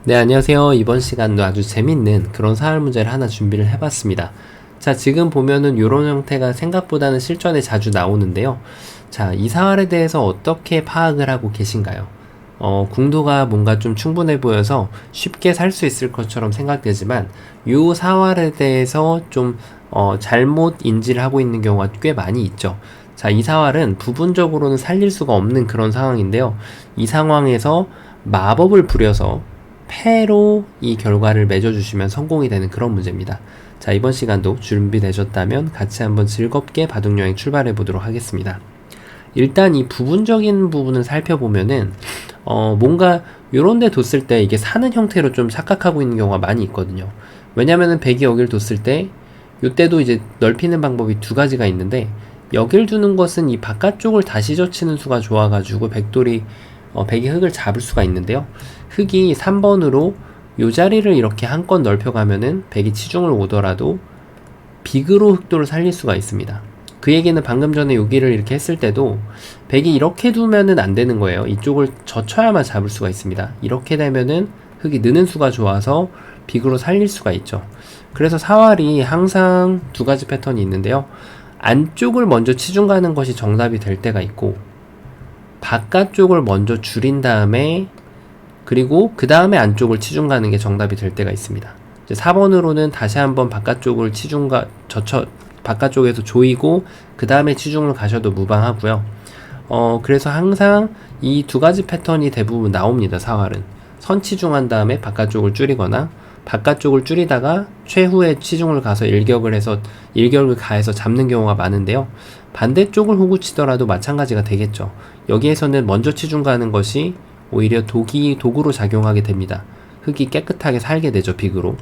네, 안녕하세요. 이번 시간도 아주 재밌는 그런 사활 문제를 하나 준비를 해봤습니다. 자, 지금 보면은 이런 형태가 생각보다는 실전에 자주 나오는데요. 자, 이 사활에 대해서 어떻게 파악을 하고 계신가요? 궁도가 뭔가 좀 충분해 보여서 쉽게 살 수 있을 것처럼 생각되지만, 이 사활에 대해서 좀, 잘못 인지를 하고 있는 경우가 꽤 많이 있죠. 자, 이 사활은 부분적으로는 살릴 수가 없는 그런 상황인데요. 이 상황에서 마법을 부려서 패로 이 결과를 맺어주시면 성공이 되는 그런 문제입니다. 자, 이번 시간도 준비되셨다면 같이 한번 즐겁게 바둑여행 출발해 보도록 하겠습니다. 일단 이 부분적인 부분을 살펴보면은 뭔가 요런 데 뒀을 때 이게 사는 형태로 좀 착각하고 있는 경우가 많이 있거든요. 왜냐면은 백이 여길 뒀을 때 요때도 이제 넓히는 방법이 두 가지가 있는데, 여길 두는 것은 이 바깥쪽을 다시 젖히는 수가 좋아가지고 백돌이 백이 흙을 잡을 수가 있는데요. 흙이 3번으로 요 자리를 이렇게 한 건 넓혀가면은 백이 치중을 오더라도 빅으로 흑도를 살릴 수가 있습니다. 그 얘기는 방금 전에 여기를 이렇게 했을 때도 백이 이렇게 두면은 안 되는 거예요. 이쪽을 젖혀야만 잡을 수가 있습니다. 이렇게 되면은 흙이 느는 수가 좋아서 빅으로 살릴 수가 있죠. 그래서 사활이 항상 두 가지 패턴이 있는데요. 안쪽을 먼저 치중 가는 것이 정답이 될 때가 있고, 바깥쪽을 먼저 줄인 다음에 그리고 그 다음에 안쪽을 치중 가는 게 정답이 될 때가 있습니다. 이제 4번으로는 다시 한번 바깥쪽을 바깥쪽에서 조이고 그 다음에 치중을 가셔도 무방하고요. 그래서 항상 이 두 가지 패턴이 대부분 나옵니다. 사활은 선 치중한 다음에 바깥쪽을 줄이거나, 바깥쪽을 줄이다가 최후에 치중을 가서 일격을 가해서 잡는 경우가 많은데요. 반대쪽을 호구 치더라도 마찬가지가 되겠죠. 여기에서는 먼저 치중 가는 것이 오히려 도구로 작용하게 됩니다. 흙이 깨끗하게 살게 되죠, 빅으로.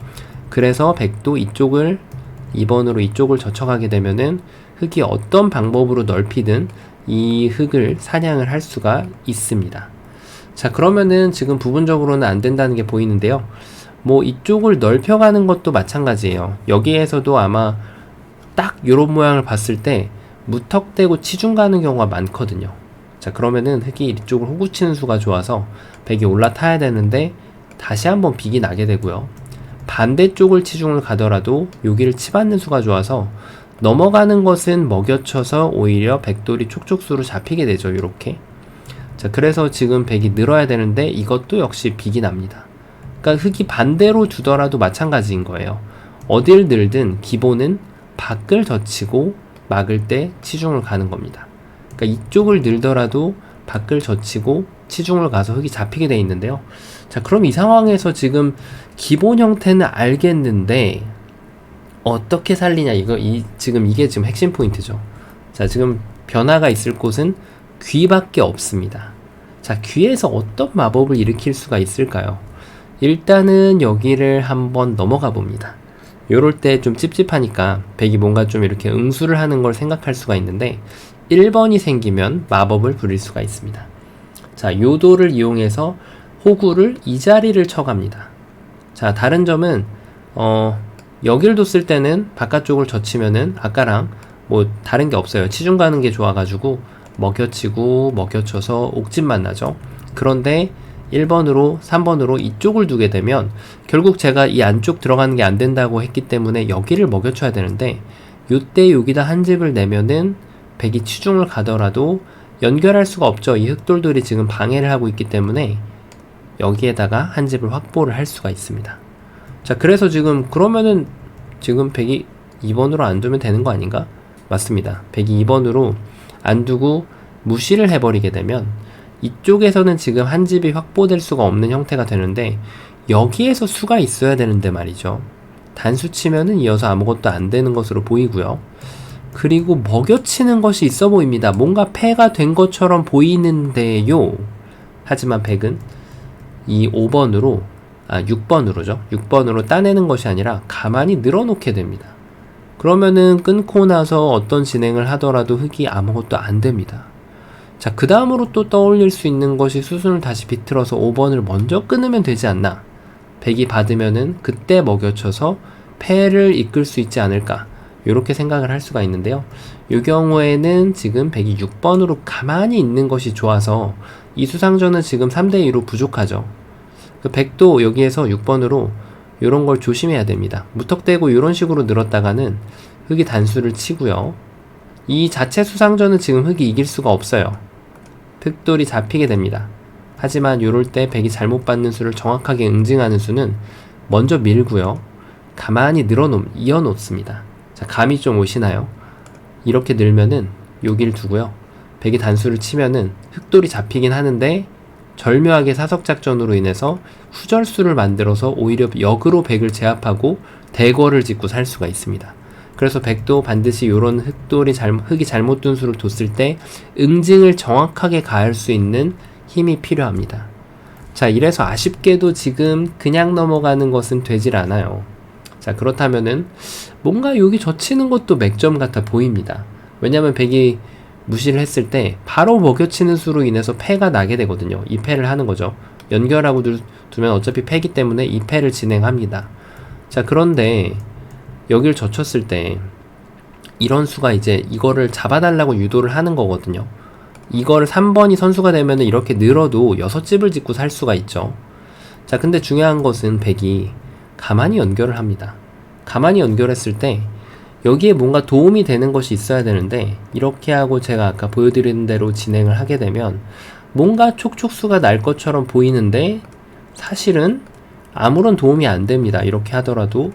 그래서 백도 2번으로 이쪽을 젖혀가게 되면은 흙이 어떤 방법으로 넓히든 이 흙을 사냥을 할 수가 있습니다. 자, 그러면은 지금 부분적으로는 안 된다는 게 보이는데요. 뭐 이쪽을 넓혀가는 것도 마찬가지예요. 여기에서도 아마 딱 요런 모양을 봤을 때 무턱대고 치중 가는 경우가 많거든요. 자, 그러면은 흙이 이쪽을 호구 치는 수가 좋아서 백이 올라타야 되는데 다시 한번 빅이 나게 되고요. 반대쪽을 치중을 가더라도 여기를 치받는 수가 좋아서 넘어가는 것은 먹여쳐서 오히려 백돌이 촉촉수로 잡히게 되죠. 이렇게. 자, 그래서 지금 백이 늘어야 되는데 이것도 역시 빅이 납니다. 그러니까 흙이 반대로 두더라도 마찬가지인 거예요. 어딜 늘든 기본은 밖을 젖히고 막을 때 치중을 가는 겁니다. 그러니까 이쪽을 늘더라도 밖을 젖히고 치중을 가서 흙이 잡히게 돼 있는데요. 자, 그럼 이 상황에서 지금 기본 형태는 알겠는데 어떻게 살리냐, 지금 이게 지금 핵심 포인트죠. 자, 지금 변화가 있을 곳은 귀밖에 없습니다. 자, 귀에서 어떤 마법을 일으킬 수가 있을까요? 일단은 여기를 한번 넘어가 봅니다. 요럴 때 좀 찝찝하니까 백이 뭔가 좀 이렇게 응수를 하는 걸 생각할 수가 있는데, 1번이 생기면 마법을 부릴 수가 있습니다. 자, 요도를 이용해서 호구를 이 자리를 쳐갑니다. 자, 다른 점은 여길 뒀을 때는 바깥쪽을 젖히면은 아까랑 뭐 다른 게 없어요. 치중 가는 게 좋아가지고 먹여치고 먹여쳐서 옥집만 나죠. 그런데 1번으로 3번으로 이쪽을 두게 되면 결국 제가 이 안쪽 들어가는 게 안 된다고 했기 때문에 여기를 먹여쳐야 되는데, 요때 여기다 한 집을 내면은 백이 치중을 가더라도 연결할 수가 없죠. 이 흑돌들이 지금 방해를 하고 있기 때문에 여기에다가 한 집을 확보를 할 수가 있습니다. 자, 그래서 그러면은 지금 백이 2번으로 안 두면 되는 거 아닌가? 맞습니다. 백이 2번으로 안 두고 무시를 해버리게 되면 이쪽에서는 지금 한 집이 확보될 수가 없는 형태가 되는데, 여기에서 수가 있어야 되는데 말이죠. 단수 치면은 이어서 아무것도 안 되는 것으로 보이고요. 그리고 먹여치는 것이 있어 보입니다. 뭔가 패가 된 것처럼 보이는데요. 하지만 백은 이 6번으로죠. 6번으로 따내는 것이 아니라 가만히 늘어놓게 됩니다. 그러면은 끊고 나서 어떤 진행을 하더라도 흙이 아무것도 안 됩니다. 자, 그 다음으로 또 떠올릴 수 있는 것이 수순을 다시 비틀어서 5번을 먼저 끊으면 되지 않나. 백이 받으면은 그때 먹여쳐서 패를 이끌 수 있지 않을까. 이렇게 생각을 할 수가 있는데요. 이 경우에는 지금 백이 6번으로 가만히 있는 것이 좋아서 이 수상전은 지금 3대2로 부족하죠. 백도 여기에서 6번으로 요런 걸 조심해야 됩니다. 무턱대고 요런 식으로 늘었다가는 흑이 단수를 치고요. 이 자체 수상전은 지금 흑이 이길 수가 없어요. 흑돌이 잡히게 됩니다. 하지만 요럴 때 백이 잘못 받는 수를 정확하게 응징하는 수는 먼저 밀고요. 가만히 이어놓습니다. 자, 감이 좀 오시나요? 이렇게 늘면은 여길 두고요. 백이 단수를 치면은 흑돌이 잡히긴 하는데 절묘하게 사석작전으로 인해서 후절수를 만들어서 오히려 역으로 백을 제압하고 대거를 짓고 살 수가 있습니다. 그래서 백도 반드시 요런 흑이 잘못 둔 수를 뒀을 때 응징을 정확하게 가할 수 있는 힘이 필요합니다. 자, 이래서 아쉽게도 지금 그냥 넘어가는 것은 되질 않아요. 자, 그렇다면은 뭔가 여기 젖히는 것도 맥점 같아 보입니다. 왜냐면 백이 무시를 했을 때 바로 먹여치는 수로 인해서 패가 나게 되거든요. 이 패를 하는 거죠. 연결하고 두면 어차피 패기 때문에 이 패를 진행합니다. 자, 그런데 여길 젖혔을 때 이런 수가 이제 이거를 잡아달라고 유도를 하는 거거든요. 이거를 3번이 선수가 되면 이렇게 늘어도 6집을 짓고 살 수가 있죠. 자, 근데 중요한 것은 백이 가만히 연결을 합니다. 가만히 연결했을 때 여기에 뭔가 도움이 되는 것이 있어야 되는데 이렇게 하고 제가 아까 보여드린 대로 진행을 하게 되면 뭔가 촉촉수가 날 것처럼 보이는데 사실은 아무런 도움이 안 됩니다. 이렇게 하더라도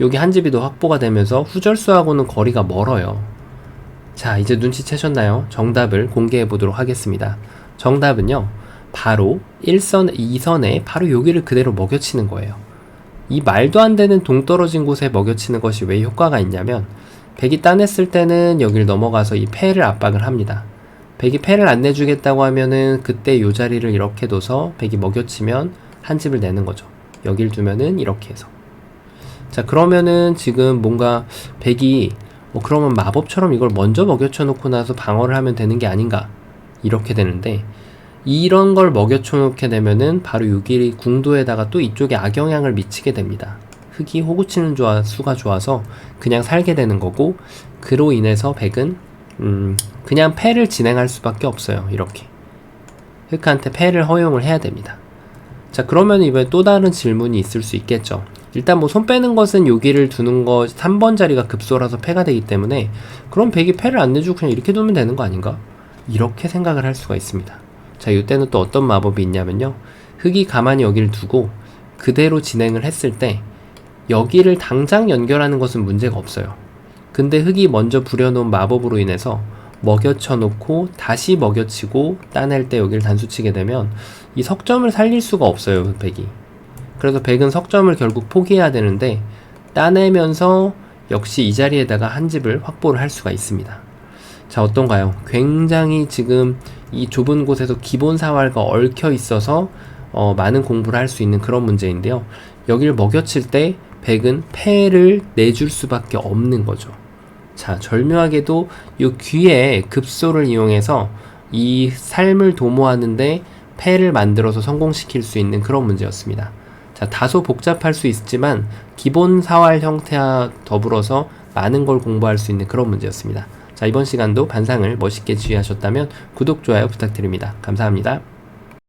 여기 한 집이 더 확보가 되면서 후절수하고는 거리가 멀어요. 자, 이제 눈치채셨나요? 정답을 공개해 보도록 하겠습니다. 정답은요, 바로 1선, 2선에 바로 여기를 그대로 먹여치는 거예요. 이 말도 안 되는 동떨어진 곳에 먹여치는 것이 왜 효과가 있냐면 백이 따냈을 때는 여길 넘어가서 이 패를 압박을 합니다. 백이 패를 안 내주겠다고 하면은 그때 요 자리를 이렇게 둬서 백이 먹여치면 한 집을 내는 거죠. 여길 두면은 이렇게 해서. 자, 그러면은 지금 뭔가 백이 그러면 마법처럼 이걸 먼저 먹여쳐 놓고 나서 방어를 하면 되는 게 아닌가, 이렇게 되는데 이런 걸 먹여쳐 놓게 되면은 바로 여기 궁도에다가 또 이쪽에 악영향을 미치게 됩니다. 흑이 호구치는 수가 좋아서 그냥 살게 되는 거고, 그로 인해서 백은 그냥 패를 진행할 수밖에 없어요. 이렇게 흑한테 패를 허용을 해야 됩니다. 자, 그러면 이번에 또 다른 질문이 있을 수 있겠죠. 일단 뭐 손 빼는 것은 여기를 두는 거 3번 자리가 급소라서 패가 되기 때문에 그럼 백이 패를 안 내주고 그냥 이렇게 두면 되는 거 아닌가? 이렇게 생각을 할 수가 있습니다. 자, 이때는 또 어떤 마법이 있냐면요, 흑이 가만히 여기를 두고 그대로 진행을 했을 때 여기를 당장 연결하는 것은 문제가 없어요. 근데 흑이 먼저 부려놓은 마법으로 인해서 먹여쳐 놓고 다시 먹여치고 따낼 때 여기를 단수치게 되면 이 석점을 살릴 수가 없어요, 백이. 그래서 백은 석점을 결국 포기해야 되는데 따내면서 역시 이 자리에다가 한 집을 확보를 할 수가 있습니다. 자, 어떤가요? 굉장히 지금 이 좁은 곳에서 기본 사활과 얽혀 있어서 많은 공부를 할 수 있는 그런 문제인데요. 여기를 먹여칠 때 백은 패를 내줄 수밖에 없는 거죠. 자, 절묘하게도 이 귀의 급소를 이용해서 이 삶을 도모하는데 패를 만들어서 성공시킬 수 있는 그런 문제였습니다. 자, 다소 복잡할 수 있지만 기본 사활 형태와 더불어서 많은 걸 공부할 수 있는 그런 문제였습니다. 자, 이번 시간도 반상을 멋있게 지휘하셨다면 구독, 좋아요 부탁드립니다. 감사합니다.